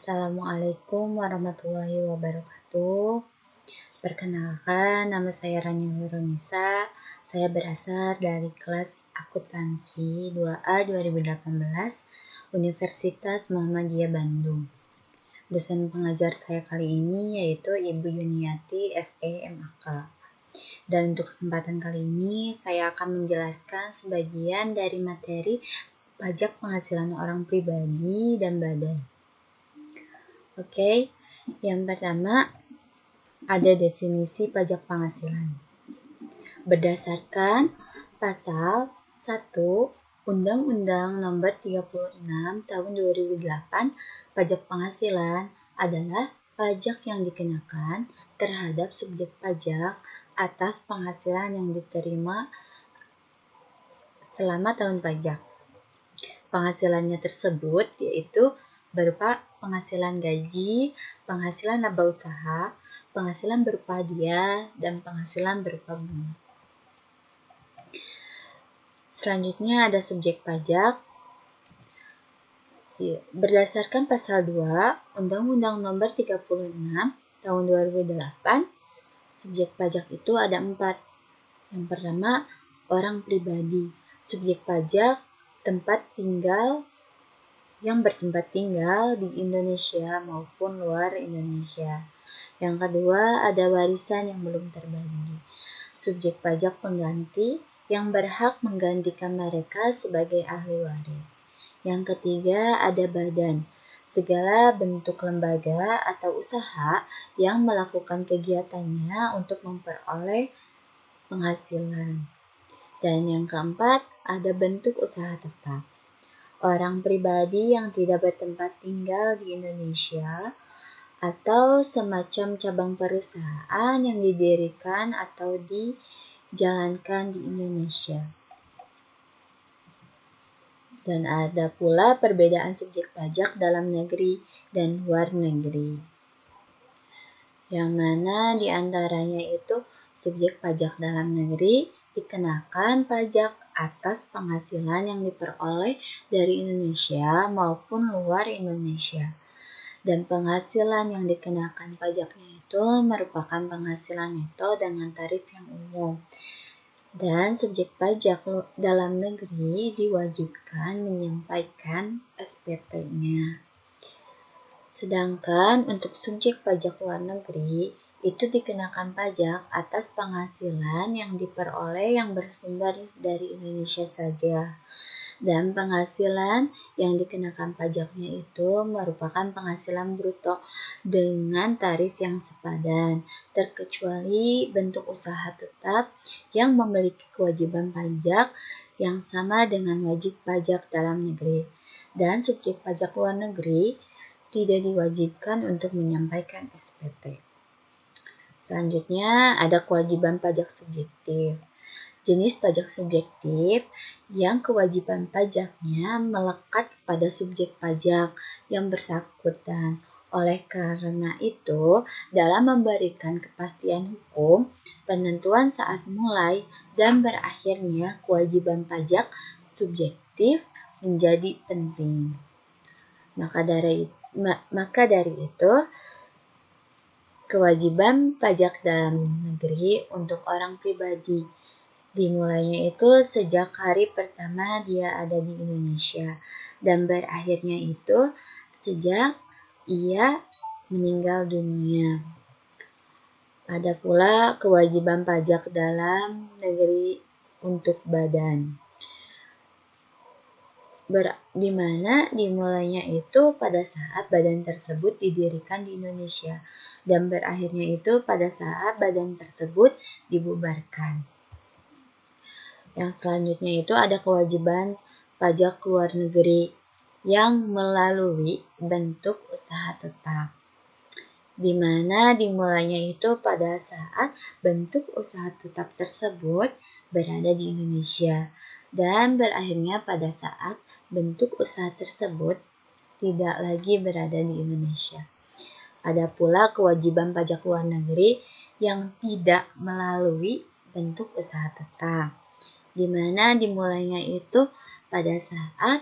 Assalamualaikum warahmatullahi wabarakatuh. Perkenalkan, nama saya Rani Horonisa. Saya berasal dari kelas akuntansi 2A 2018 Universitas Muhammadiyah Bandung. Dosen pengajar saya kali ini yaitu Ibu Yuniati SE MAK. Dan untuk kesempatan kali ini saya akan menjelaskan sebagian dari materi pajak penghasilan orang pribadi dan badan. Oke, yang pertama ada definisi pajak penghasilan. Berdasarkan pasal 1 Undang-Undang Nomor 36 Tahun 2008, pajak penghasilan adalah pajak yang dikenakan terhadap subjek pajak atas penghasilan yang diterima selama tahun pajak. Penghasilannya tersebut yaitu berupa penghasilan gaji, penghasilan laba usaha, penghasilan berupa hadiah, dan penghasilan berupa bunga. Selanjutnya ada subjek pajak. Berdasarkan pasal 2 Undang-Undang Nomor 36 Tahun 2008, subjek pajak itu ada 4. Yang pertama, orang pribadi. Subjek pajak tempat tinggal yang bertempat tinggal di Indonesia maupun luar Indonesia. Yang kedua, ada warisan yang belum terbagi. Subjek pajak pengganti yang berhak menggantikan mereka sebagai ahli waris. Yang ketiga, ada badan. Segala bentuk lembaga atau usaha yang melakukan kegiatannya untuk memperoleh penghasilan. Dan yang keempat, ada bentuk usaha tetap. Orang pribadi yang tidak bertempat tinggal di Indonesia atau semacam cabang perusahaan yang didirikan atau dijalankan di Indonesia. Dan ada pula perbedaan subjek pajak dalam negeri dan luar negeri. Yang mana diantaranya itu subjek pajak dalam negeri dikenakan pajak atas penghasilan yang diperoleh dari Indonesia maupun luar Indonesia. Dan penghasilan yang dikenakan pajaknya itu merupakan penghasilan neto dengan tarif yang umum. Dan subjek pajak dalam negeri diwajibkan menyampaikan SPT-nya. Sedangkan untuk subjek pajak luar negeri itu dikenakan pajak atas penghasilan yang diperoleh yang bersumber dari Indonesia saja. Dan penghasilan yang dikenakan pajaknya itu merupakan penghasilan bruto dengan tarif yang sepadan, terkecuali bentuk usaha tetap yang memiliki kewajiban pajak yang sama dengan wajib pajak dalam negeri. Dan subjek pajak luar negeri tidak diwajibkan untuk menyampaikan SPT. Selanjutnya ada kewajiban pajak subjektif. Jenis pajak subjektif yang kewajiban pajaknya melekat kepada subjek pajak yang bersangkutan. Oleh karena itu, dalam memberikan kepastian hukum, penentuan saat mulai dan berakhirnya kewajiban pajak subjektif menjadi penting. Maka dari itu, kewajiban pajak dalam negeri untuk orang pribadi dimulainya itu sejak hari pertama dia ada di Indonesia dan berakhirnya itu sejak ia meninggal dunia. Ada pula kewajiban pajak dalam negeri untuk badan. Di mana dimulainya itu pada saat badan tersebut didirikan di Indonesia dan berakhirnya itu pada saat badan tersebut dibubarkan. Yang selanjutnya itu ada kewajiban pajak luar negeri yang melalui bentuk usaha tetap, di mana dimulainya itu pada saat bentuk usaha tetap tersebut berada di Indonesia dan berakhirnya pada saat bentuk usaha tersebut tidak lagi berada di Indonesia. Ada pula kewajiban pajak luar negeri yang tidak melalui bentuk usaha tetap, di mana dimulainya itu pada saat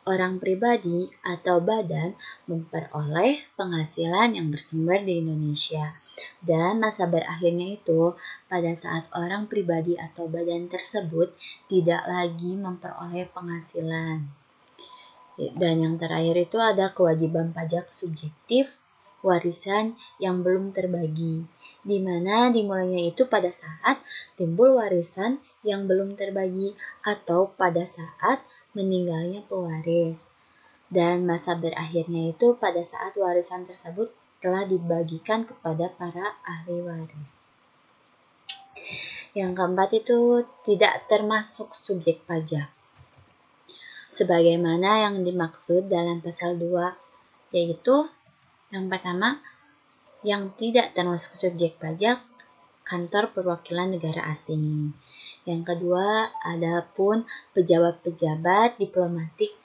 orang pribadi atau badan memperoleh penghasilan yang bersumber di Indonesia. Dan masa berakhirnya itu pada saat orang pribadi atau badan tersebut tidak lagi memperoleh penghasilan. Dan yang terakhir itu ada kewajiban pajak subjektif warisan yang belum terbagi, di mana dimulainya itu pada saat timbul warisan yang belum terbagi atau pada saat meninggalnya pewaris. Dan masa berakhirnya itu pada saat warisan tersebut telah dibagikan kepada para ahli waris. Yang keempat itu tidak termasuk subjek pajak. Sebagaimana yang dimaksud dalam pasal 2, yaitu yang pertama, yang tidak termasuk subjek pajak, kantor perwakilan negara asing. Yang kedua, adapun pejabat-pejabat diplomatik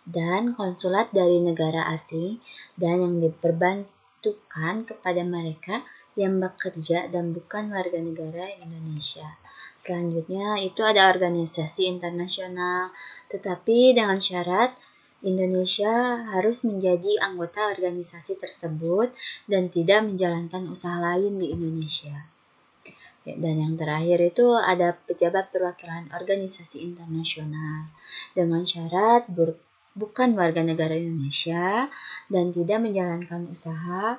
dan konsulat dari negara asing dan yang diperbantukan kepada mereka yang bekerja dan bukan warga negara Indonesia. Selanjutnya itu ada organisasi internasional, tetapi dengan syarat Indonesia harus menjadi anggota organisasi tersebut dan tidak menjalankan usaha lain di Indonesia. Dan yang terakhir itu ada pejabat perwakilan organisasi internasional dengan syarat bukan warga negara Indonesia dan tidak menjalankan usaha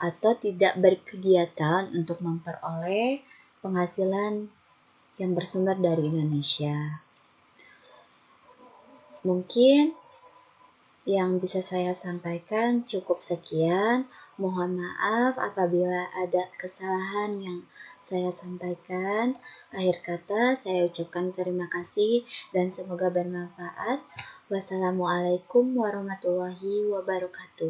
atau tidak berkegiatan untuk memperoleh penghasilan yang bersumber dari Indonesia. Mungkin yang bisa saya sampaikan cukup sekian. Mohon maaf apabila ada kesalahan yang saya sampaikan. Akhir kata saya ucapkan terima kasih dan semoga bermanfaat. Wassalamualaikum warahmatullahi wabarakatuh.